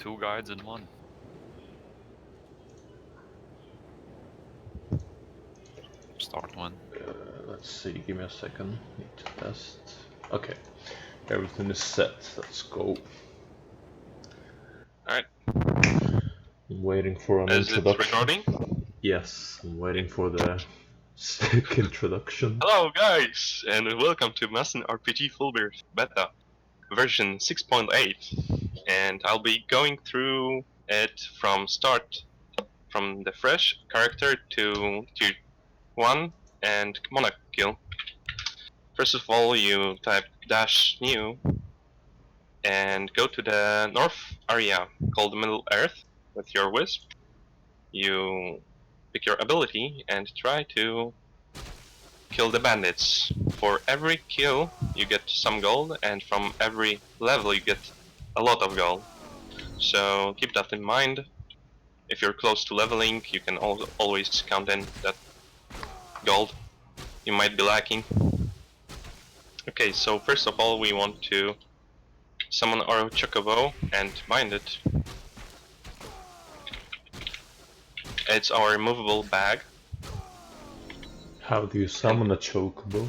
2 guides in one. Start one. Let's see, give me a second. Need to test. Okay, everything is set. Let's go. Alright. I'm waiting for an Is it introduction. recording? Yes, I'm waiting for the sick introduction. Hello guys, and welcome to Masin RPG Fullbeard Beta, version 6.8. And I'll be going through it from start, from the fresh character to tier 1 and monarch skill. First of all, you type -new and go to the north area called Middle Earth with your wisp. You pick your ability and try to kill the bandits. For every kill you get some gold, and from every level you get a lot of gold. So keep that in mind. If you're close to leveling, you can always count in that gold you might be lacking. Okay, so first of all we want to summon our chocobo and bind it. It's our movable bag. How do you summon a chocobo?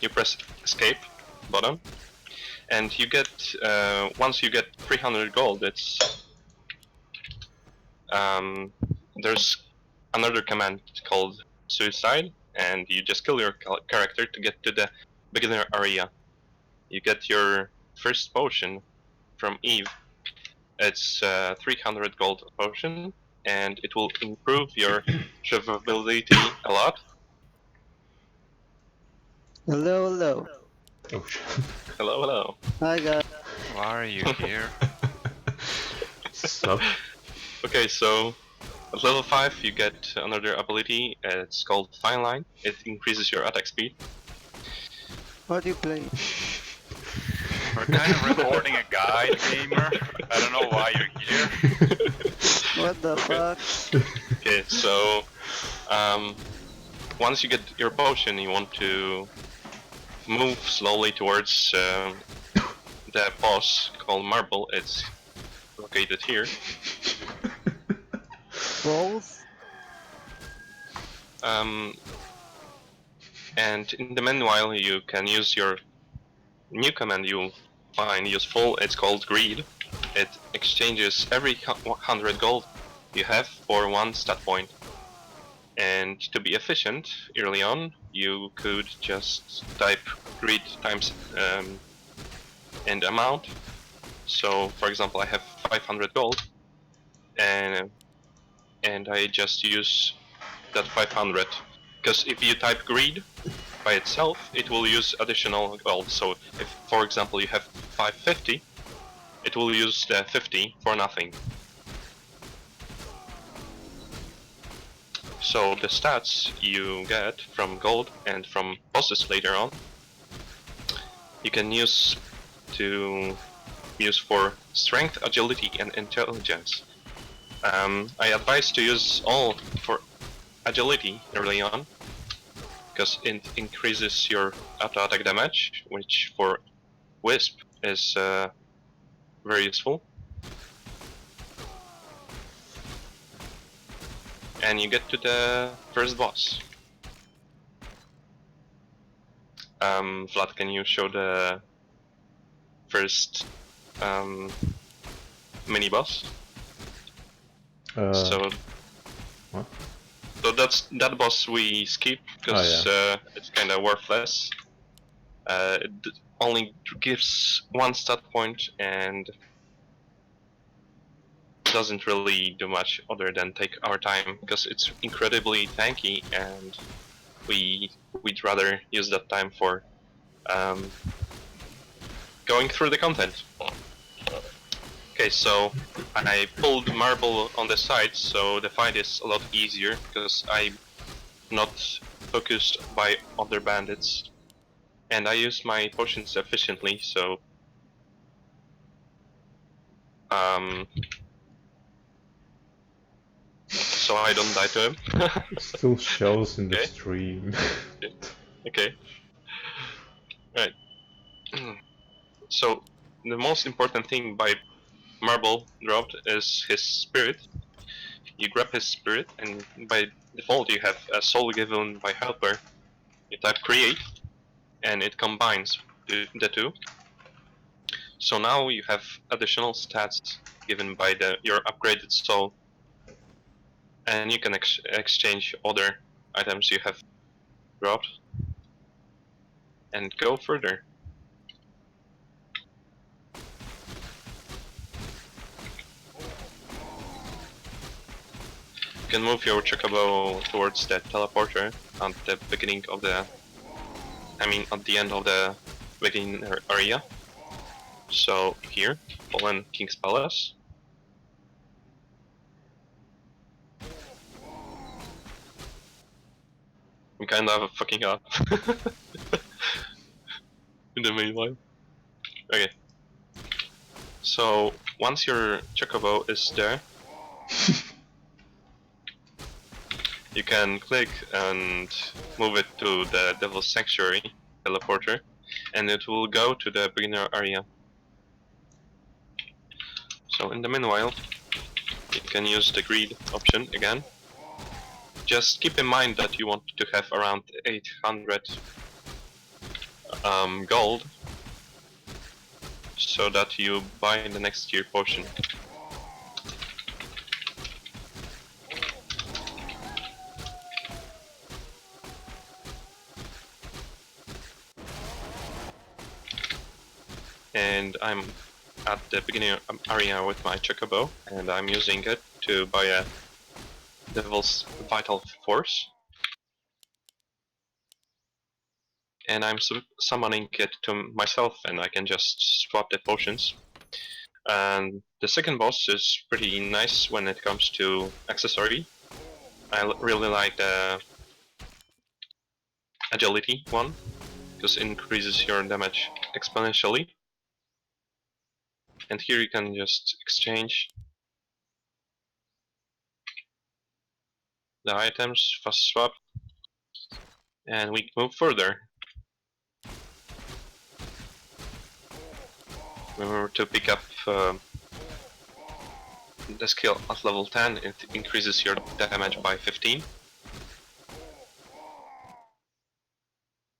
You press escape button, and you get once you get 300 gold, it's there's another command called suicide, and you just kill your character to get to the beginner area. You get your first potion from Eve. It's 300 gold potion, and it will improve your survivability a lot. Hello, hello. Oh shit. Hello, hello. Hi guys. Why are you here? Sup? Okay, so at level 5 you get another ability, it's called Fine Line. It increases your attack speed. What do you play? We're kind of recording a guide, gamer. I don't know why you're here. What the fuck? Okay, so once you get your potion, you want to move slowly towards the boss called Marble. It's located here. Both? And in the meanwhile, you can use your new command you find useful. It's called Greed. It exchanges every 100 gold you have for 1 stat point. And to be efficient early on, you could just type greed times and amount. So, for example, I have 500 gold, and I just use that 500. Because if you type greed by itself, it will use additional gold. So, if, for example, you have 550, it will use the 50 for nothing. So the stats you get from gold and from bosses later on, you can use for strength, agility, and intelligence. I advise to use all for agility early on, because it increases your auto-attack damage, which for Wisp is very useful. And you get to the first boss. Vlad, can you show the first mini boss? So what? So that boss we skip because it's kind of worthless. It only gives 1 stat point and doesn't really do much other than take our time, because it's incredibly tanky, and we'd rather use that time for going through the content. Okay, so I pulled Marble on the side, so the fight is a lot easier because I'm not focused by other bandits, and I use my potions efficiently, so so I don't die to him. It still shows in the Okay. stream. Okay. Right. So the most important thing by marble dropped is his spirit. You grab his spirit, and by default you have a soul given by helper. You type create, and it combines the two. So now you have additional stats given by your upgraded soul, and you can exchange other items you have dropped and go further. You can move your chocobo towards the teleporter at the beginning of the, at the end of the beginning area. So here, Fallen King's Palace. I'm kind of fucking up in the meanwhile. Okay. So once your chocobo is there, you can click and move it to the Devil's Sanctuary teleporter, and it will go to the beginner area. So in the meanwhile, you can use the greed option again. Just keep in mind that you want to have around 800 gold, so that you buy the next tier potion. And I'm at the beginning area with my chocobo, and I'm using it to buy a Devil's Vital Force. And I'm summoning it to myself, and I can just swap the potions. And the second boss is pretty nice when it comes to accessory. I really like the agility one, because it increases your damage exponentially. And here you can just exchange the items, fast swap, and we move further. Remember to pick up the skill at level 10, it increases your damage by 15.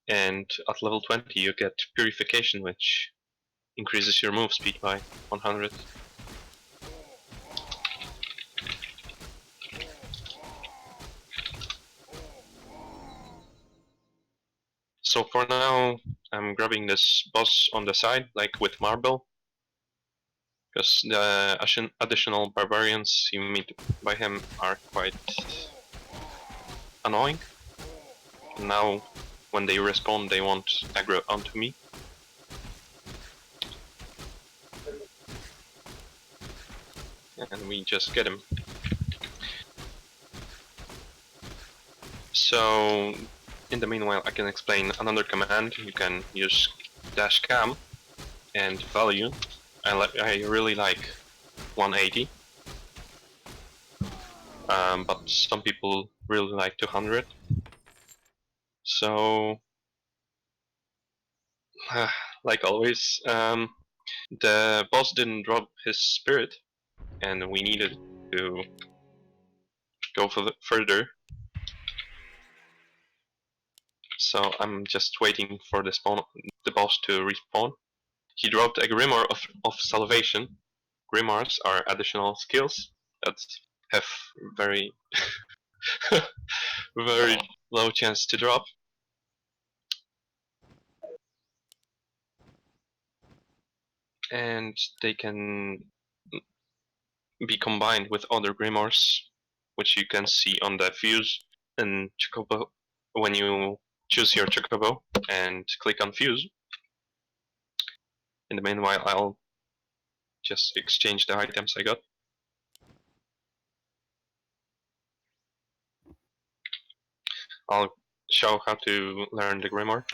And at level 20 you get Purification, which increases your move speed by 100. So for now, I'm grabbing this boss on the side, like with marble, because the additional barbarians you meet by him are quite annoying. Now, when they respawn, they won't aggro onto me. And we just get him. So, in the meanwhile, I can explain another command. You can use dash cam and value. I really like 180, but some people really like 200. So, like always, the boss didn't drop his spirit, and we needed to go further. So I'm just waiting for the boss to respawn. He dropped a Grimoire of Salvation. Grimoires are additional skills that have very very low chance to drop. And they can be combined with other Grimoires, which you can see on the fuse and Chocobo when you choose your Chocobo and click on fuse. In the meanwhile, I'll just exchange the items I got. I'll show how to learn the Grimoire.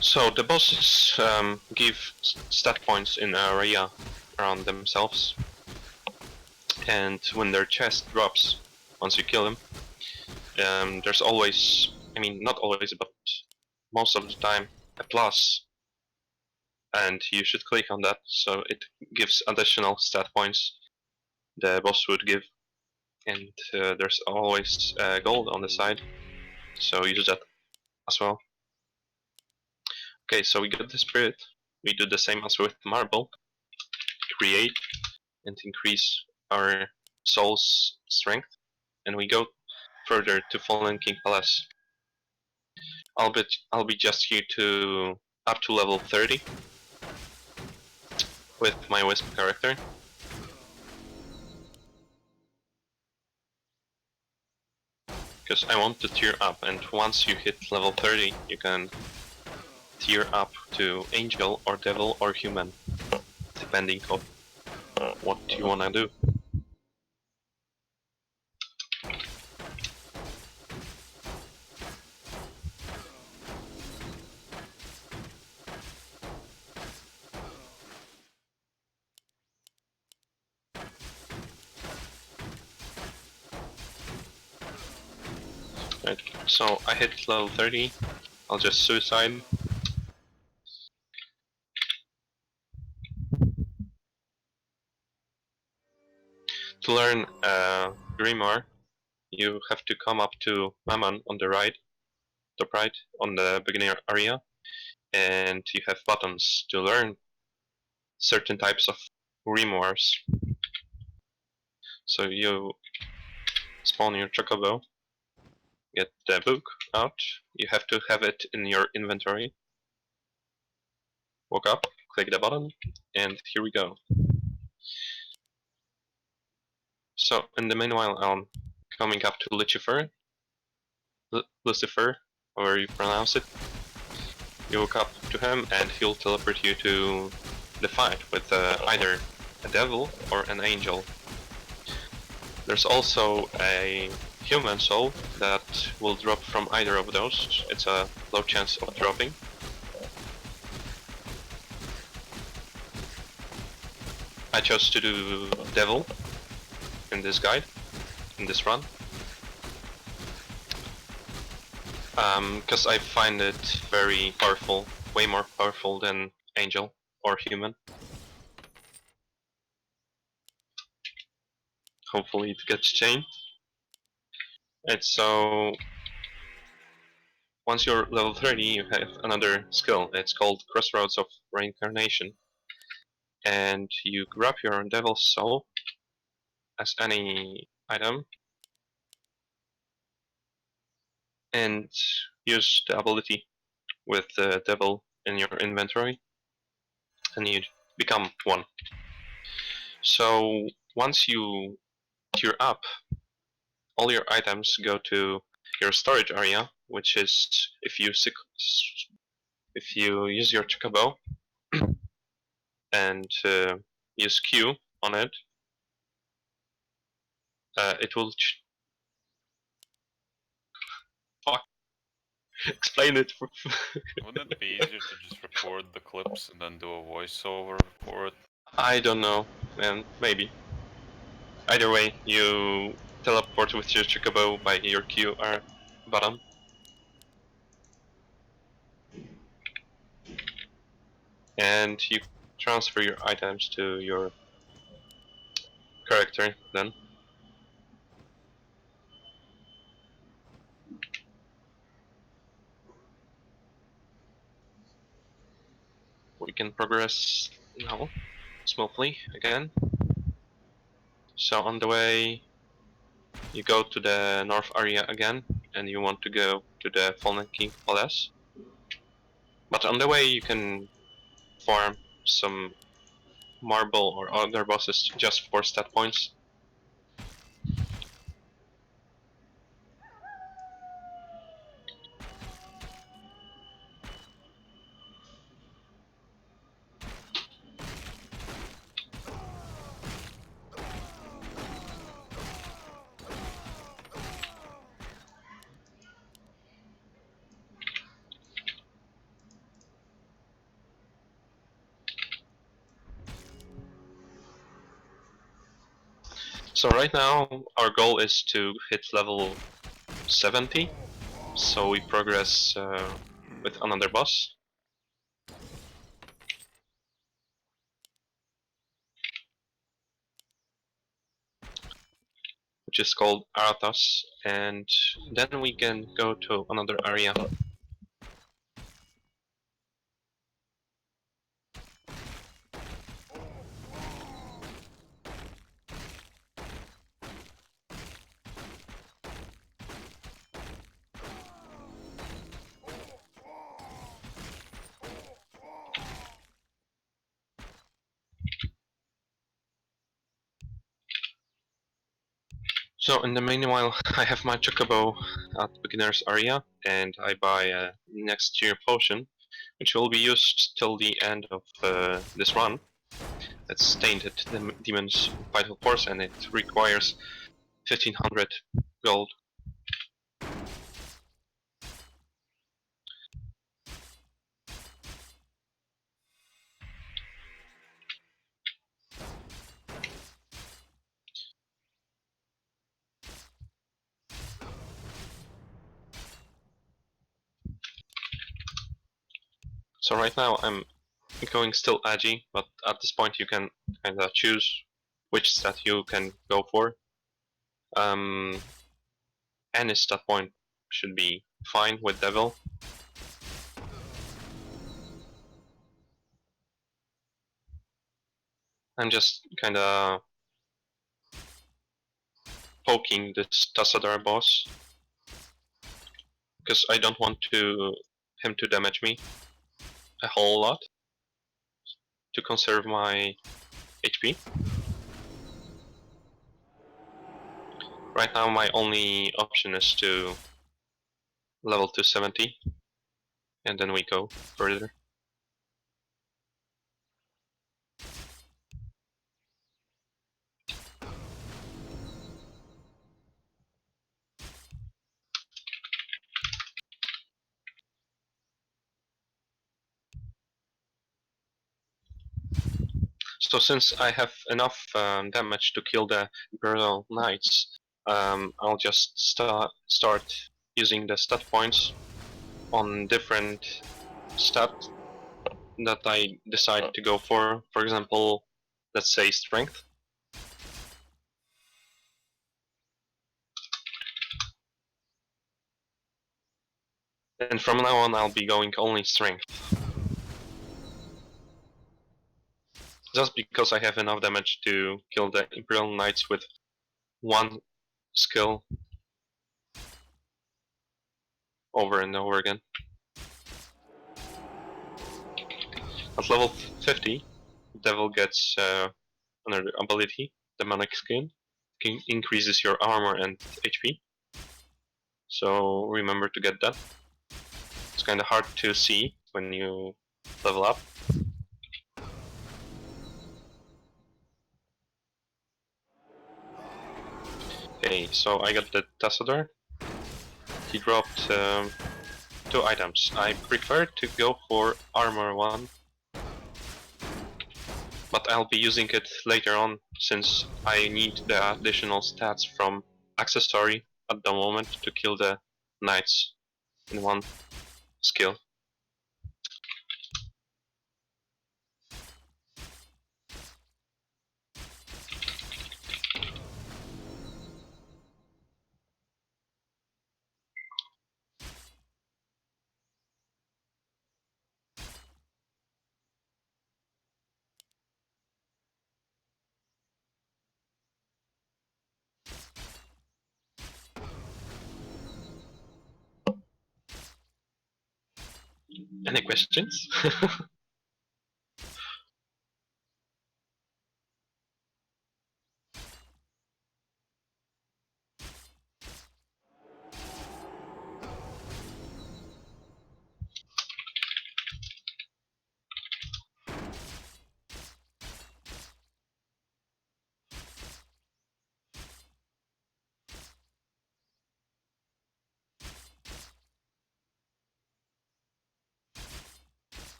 So the bosses give stat points in area around themselves, and when their chest drops once you kill them, there's always, I mean not always, but most of the time, a plus, and you should click on that so it gives additional stat points the boss would give, and there's always gold on the side, so use that as well. Okay, so we got the spirit. We do the same as with marble. Create and increase our soul's strength, and we go further to Fallen King Palace. I'll be just here to up to level 30 with my Wisp character. Because I want to tier up, and once you hit level 30 you can tier up to Angel or Devil or Human, depending on what you wanna do. Right, so I hit level 30, I'll just suicide. To learn Grimoire, you have to come up to Mammon on the right, top right, on the beginner area, and you have buttons to learn certain types of Grimoires. So you spawn your Chocobo, get the book out, you have to have it in your inventory. Walk up, click the button, and here we go. So in the meanwhile, I'm coming up to Lucifer, however you pronounce it. You walk up to him and he'll teleport you to the fight with either a devil or an angel. There's also a human soul that will drop from either of those. It's a low chance of dropping. I chose to do devil in this guide, in this run. Because I find it very powerful, way more powerful than angel or human. Hopefully it gets changed. And so once you're level 30 you have another skill. It's called Crossroads of Reincarnation. And you grab your devil's soul as any item and use the ability with the devil in your inventory and you become one. So once you tier up, all your items go to your storage area, which is if you use your Chocobo and use Q on it, it will fuck. Explain it. Wouldn't it be easier to just record the clips and then do a voiceover for it? I don't know, and maybe. Either way, you teleport with your Chocobo by your QR button. And you transfer your items to your character then. We can progress now smoothly again. So on the way you go to the north area again and you want to go to the Fallen King Palace. But on the way you can farm some marble or other bosses just for stat points. So right now our goal is to hit level 70, so we progress with another boss. Which is called Arathos, and then we can go to another area. So in the meanwhile, I have my chocobo at beginner's area, and I buy a next year potion, which will be used till the end of this run. It's Tainted Demon's Vital Force, and it requires 1500 gold. So right now I'm going still Agi, but at this point you can kinda choose which stat you can go for. Any stat point should be fine with Devil. I'm just kinda poking this Tassadar boss because I don't want him to damage me a whole lot to conserve my HP. Right now my only option is to level to 70 and then we go further. So since I have enough damage to kill the Imperial Knights, I'll just start using the stat points on different stats that I decide to go for. For example, let's say strength. And from now on I'll be going only strength. Just because I have enough damage to kill the Imperial Knights with one skill over and over again. At level 50, Devil gets another ability, Demonic Skin. Increases your armor and HP. So remember to get that. It's kinda hard to see when you level up. Okay, so I got the Tassadar. He dropped 2 items. I prefer to go for armor 1, but I'll be using it later on since I need the additional stats from accessory at the moment to kill the knights in one skill. Any questions?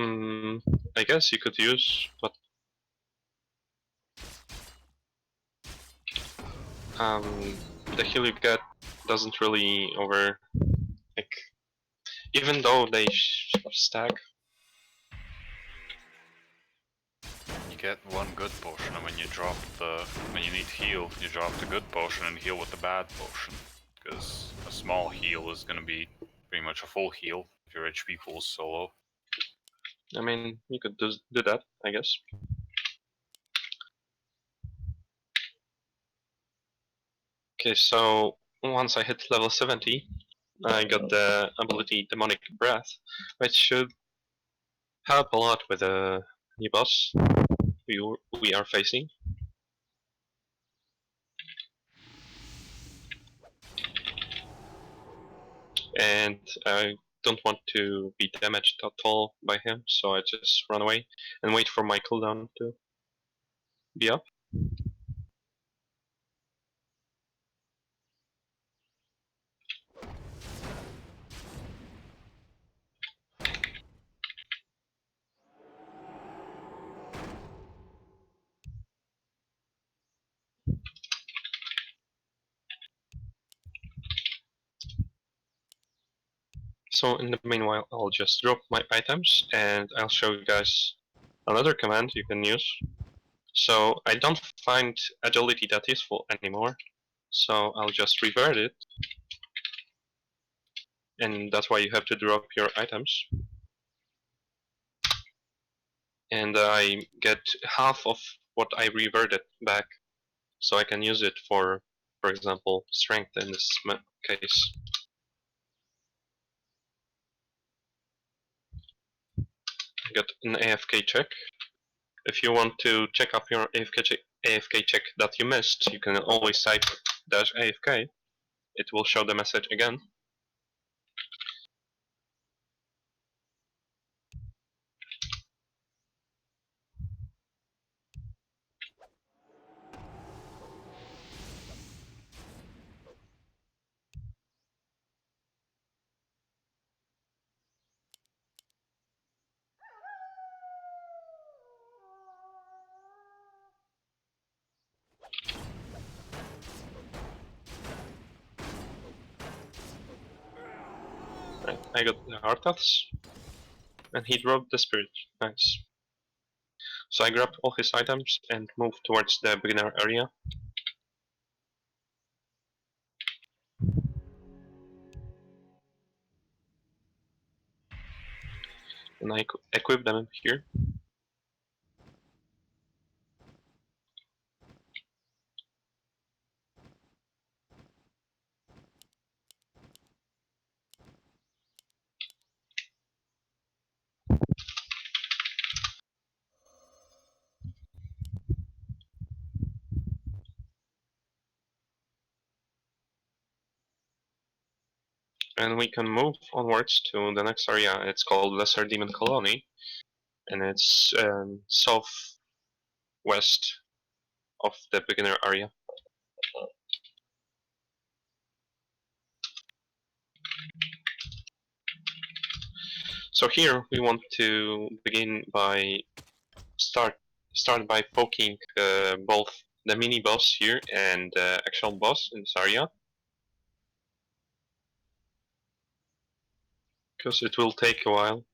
I guess you could use, but the heal you get doesn't really like, even though they stack. You get one good potion, and when you need heal, you drop the good potion and heal with the bad potion. Because a small heal is gonna be pretty much a full heal if your HP pool is so low. I mean, you could do that, I guess. Okay, so once I hit level 70, I got the ability Demonic Breath, which should help a lot with the new boss we are facing. And I don't want to be damaged at all by him, so I just run away and wait for my cooldown to be up. So in the meanwhile, I'll just drop my items and I'll show you guys another command you can use. So I don't find agility that useful anymore, so I'll just revert it. And that's why you have to drop your items. And I get half of what I reverted back, so I can use it for example, strength in this case. I got an AFK check. If you want to check up your AFK check that you missed, you can always type -AFK. It will show the message again. I got the Arthas, and he dropped the Spirit. Nice. So I grabbed all his items and moved towards the beginner area. And I equipped them here. And we can move onwards to the next area. It's called Lesser Demon Colony, and it's southwest of the beginner area. So here we want to begin by start by poking both the mini boss here and the actual boss in this area, because it will take a while.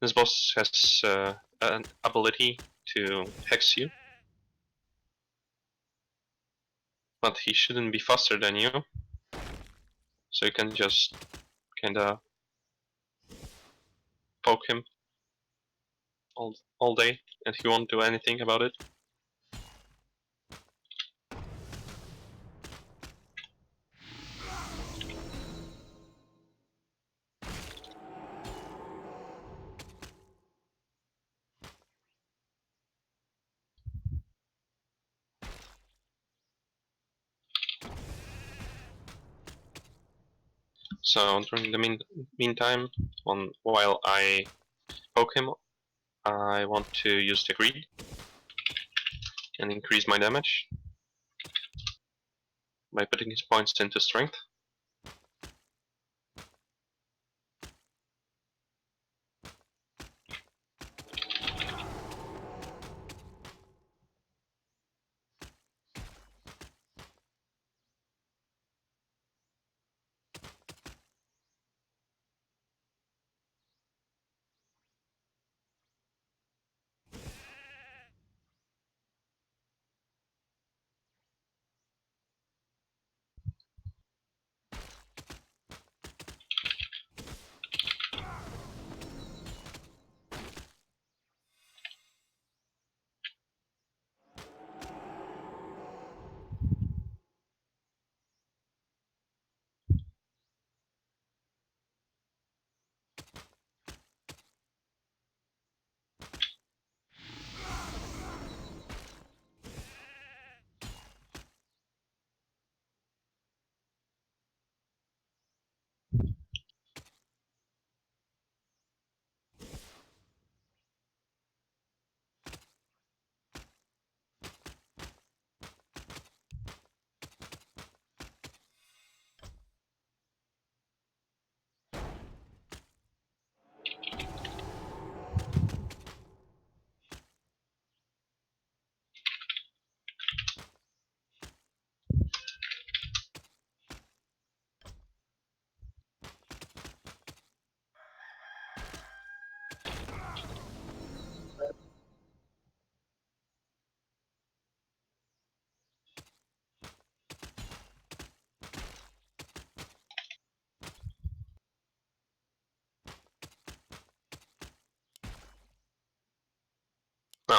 This boss has an ability to hex you, but he shouldn't be faster than you, so you can just kinda poke him all day and he won't do anything about it. So during the meantime, while I poke him, I want to use the greed and increase my damage by putting his points into strength.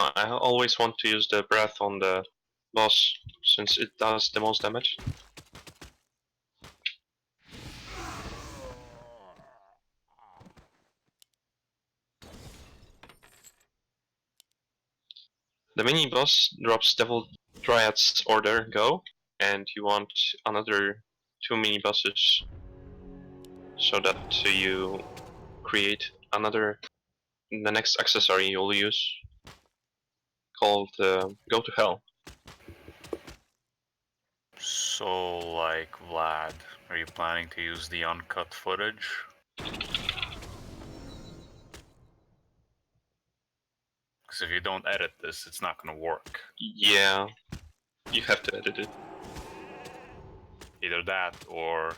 Yeah, I always want to use the breath on the boss since it does the most damage. The mini boss drops Devil Dryad's order go, and you want another 2 mini bosses so that you create another the next accessory you'll use called Go to Hell. So, like, Vlad, are you planning to use the uncut footage? Because if you don't edit this, it's not gonna work. Yeah, you have to edit it. Either that or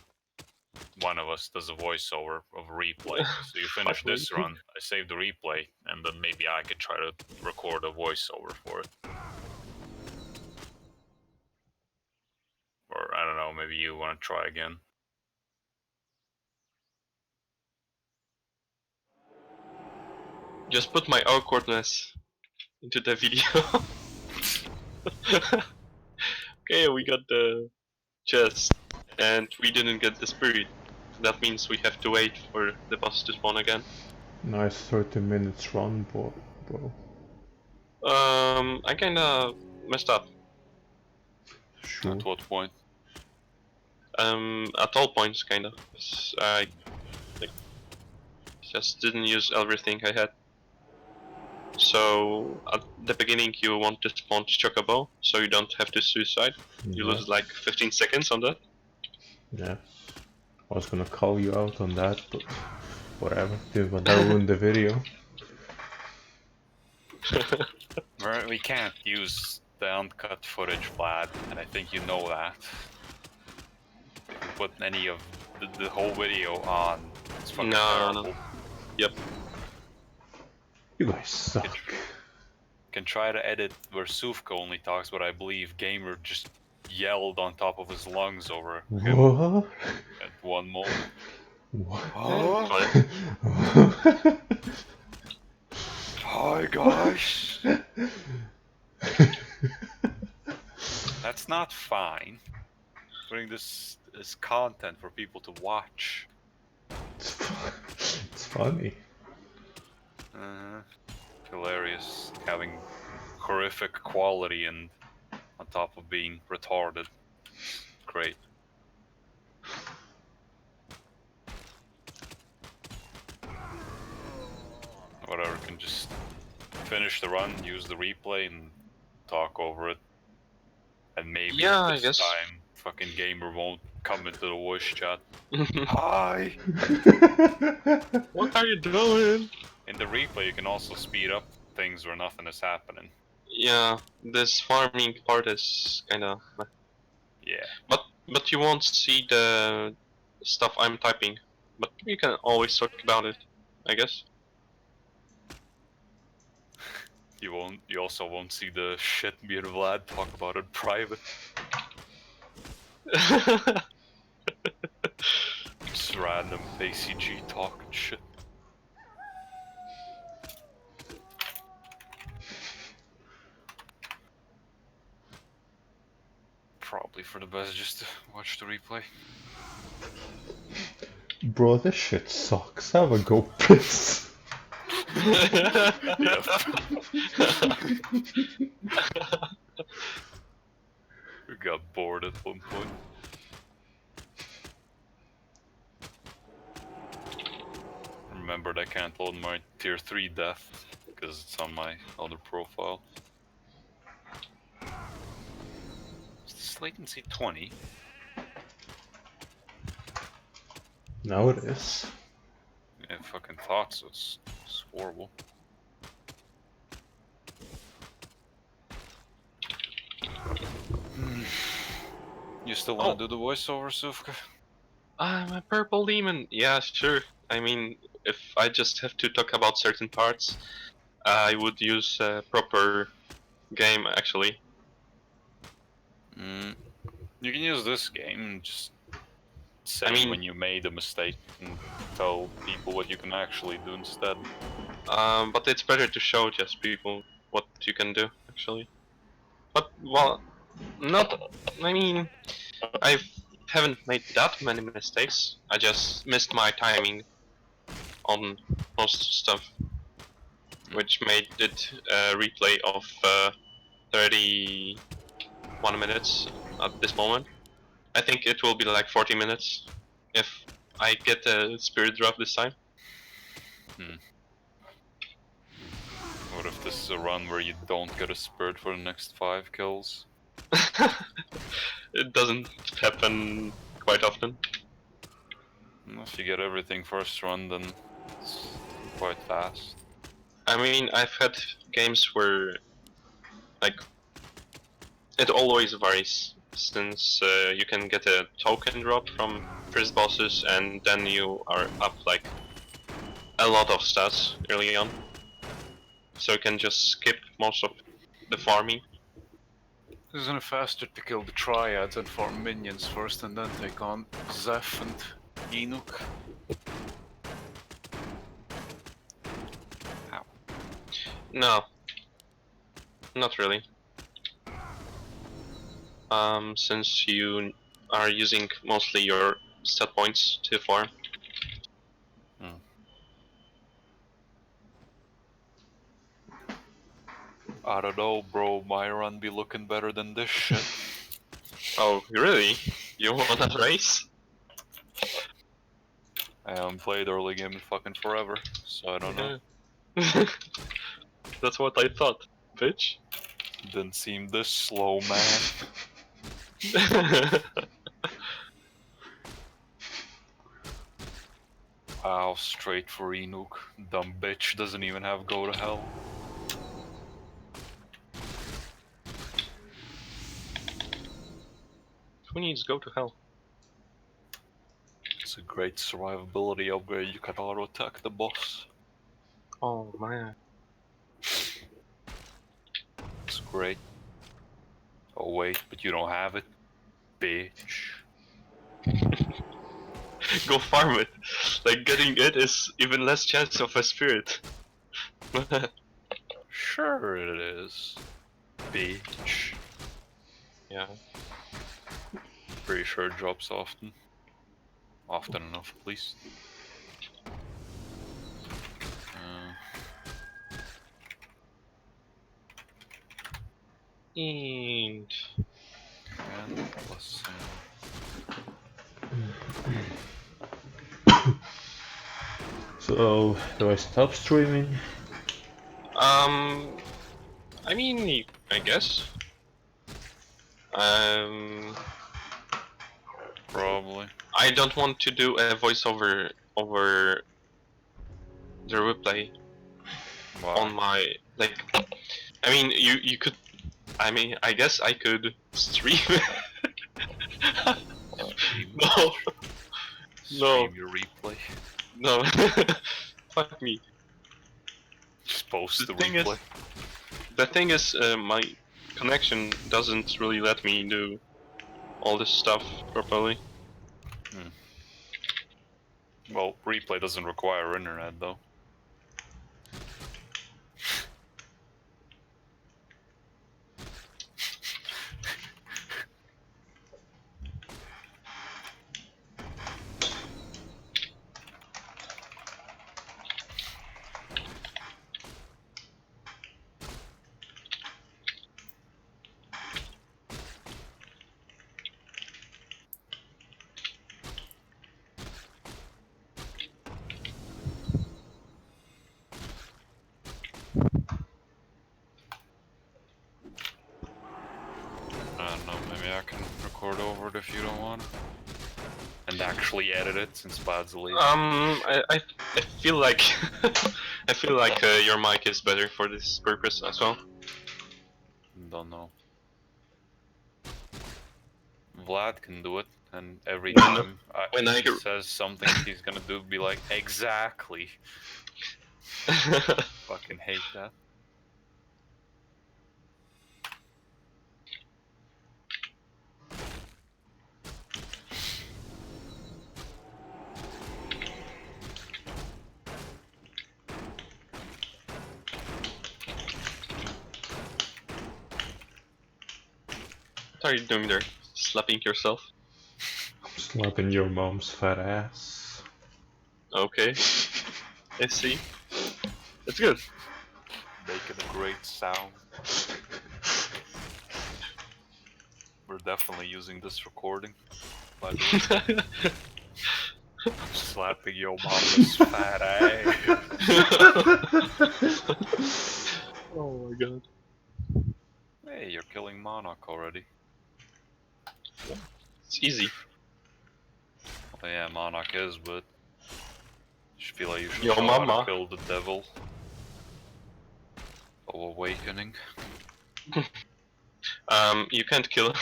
one of us does a voiceover of a replay. So you finish this Fuck me. run, I save the replay, and then maybe I could try to record a voiceover for it. Or I don't know, maybe you want to try again. Just put my awkwardness into the video. Okay, we got the chest, and we didn't get the spirit. That means we have to wait for the boss to spawn again. Nice 30 minutes run, bro. I kinda messed up. Sure. At what point? At all points, kinda. I like, just didn't use everything I had. So at the beginning you want to spawn Chocobo, so you don't have to suicide. You Yeah. lose like 15 seconds on that. Yeah. I was gonna call you out on that, but whatever. Didn't want to ruin the video. We can't use the uncut footage, Vlad, and I think you know that. If you put any of the whole video on, it's fucking terrible. No. Yep. You guys suck. Can try to edit where Sufka only talks, but I believe Gamer just yelled on top of his lungs over him What? at one moment. What? Oh, hi guys. That's not fine. Putting this as content for people to watch. It's funny. Hilarious. Having horrific quality and on top of being retarded. Great. Whatever, can just finish the run, use the replay, and talk over it. And maybe Yeah, I this guess. time, fucking Gamer won't come into the voice chat. Hi! What are you doing? In the replay, you can also speed up things where nothing is happening. Yeah, this farming part is kinda. Yeah. But you won't see the stuff I'm typing. But you can always talk about it, I guess. You also won't see the shit me and Vlad talk about in private. Just random ACG talk and shit. Probably for the best just to watch the replay. Bro, this shit sucks. Have a go piss. Yep. We got bored at one point. Remembered I can't load my tier 3 death because it's on my other profile. Is this latency 20? Now it is. I fucking thought so. It's horrible. You still want to do the voiceover, Sufka? I'm a purple demon. Yeah, sure. I mean, if I just have to talk about certain parts, I would use a proper game actually. You can use this game and just say I mean- when you made a mistake and tell people what you can actually do instead. But it's better to show just people. what you can do actually. But well, not. I mean, I haven't made that many mistakes. I just missed my timing on most stuff, which made it a replay of 31 minutes at this moment. I think it will be like 40 minutes if I get a spirit drop this time. What if this is a run where you don't get a spirit for the next 5 kills? It doesn't happen quite often. If you get everything first run, then it's quite fast. I mean, I've had games where, like, it always varies, since you can get a token drop from first bosses, and then you are up, like, a lot of stats early on. So you can just skip most of the farming. Isn't it faster to kill the triads and farm minions first and then take on Zeph and Enoch? No, not really. Since you are using mostly your stat points to farm. I don't know, bro. My run be looking better than this shit. Oh, really? You want a race? I haven't played early game in fucking forever, so I don't know. That's what I thought, bitch. Didn't seem this slow, man. Wow, straight for Enoch. Dumb bitch doesn't even have go to hell. Who needs go to hell? It's a great survivability upgrade. You can auto attack the boss. Oh man. It's great. Oh wait, but you don't have it, bitch. Go farm it. Like getting it is even less chance of a spirit. Sure it is, bitch. Yeah. Pretty sure it drops often. Often enough, at least. And Plus, So, do I stop streaming? I mean, I guess. probably. I don't want to do a voiceover over the replay Why? on my like. I mean, you could. I mean, I guess I could stream. No. No. Stream your replay. No. Fuck me. Just post the thing replay. is, the thing is, my connection doesn't really let me do all this stuff properly. Well, replay doesn't require internet though. I don't know, maybe I can record over it if you don't want. And actually edit it since Bad's the lead. I feel like I feel like your mic is better for this purpose as well. Don't know. Vlad can do it, and every When- time when I he hear- says something he's gonna do, be like, exactly. Fucking hate that. What are you doing there? Slapping yourself? I'm slapping your mom's fat ass. Okay, I see. It's good. Making a great sound. We're definitely using this recording. By the way, slapping your mama's fat ass. Oh my god. Hey, you're killing Monarch already. It's easy. Well, yeah, Monarch is, but I feel like you should Yo, know how mama. to kill the devil of awakening. You can't kill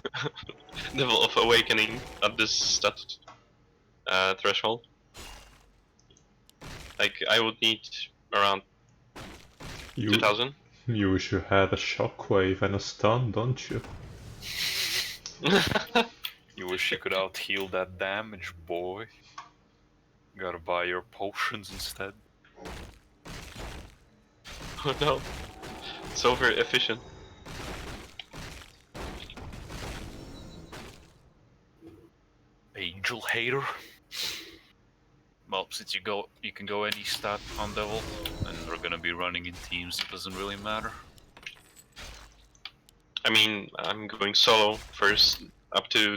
Devil of Awakening at this stat threshold. Like, I would need around 2000. You wish you had a shockwave and a stun, don't you? You wish you could out heal that damage, boy. Gotta buy your potions instead. Oh no. So very efficient. Angel hater. Well, since you can go any stat on devil, and we're gonna be running in teams. It doesn't really matter. I mean, I'm going solo first, up to,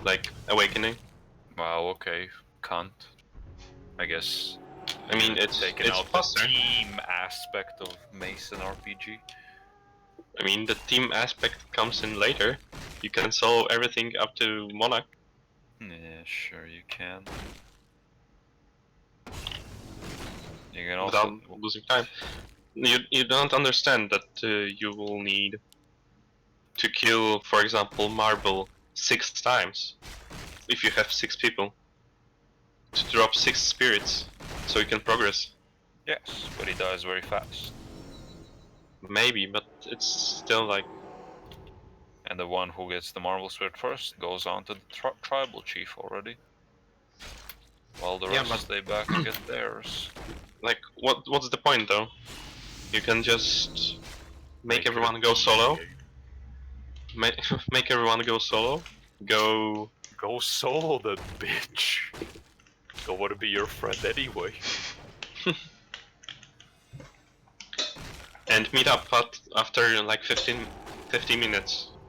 like, Awakening. Wow. Okay. Can't. I guess. I mean, it's taking out faster. the team aspect of Mason RPG. I mean, the team aspect comes in later. You can solo everything up to Monarch. Yeah, sure you can. You can also. Without losing time. You don't understand that you will need to kill, for example, Marble 6 times if you have 6 people to drop 6 spirits so you can progress. Yes, but he dies very fast. Maybe, but it's still like, And the one who gets the marble spirit first goes on to the tribal chief already. While the Yeah, rest but- stay back and get theirs. like what's the point though? You can just make it everyone a go team solo. game. Make everyone go solo. Go. Go solo then, bitch. Don't want to be your friend anyway. And meet up after like 15 minutes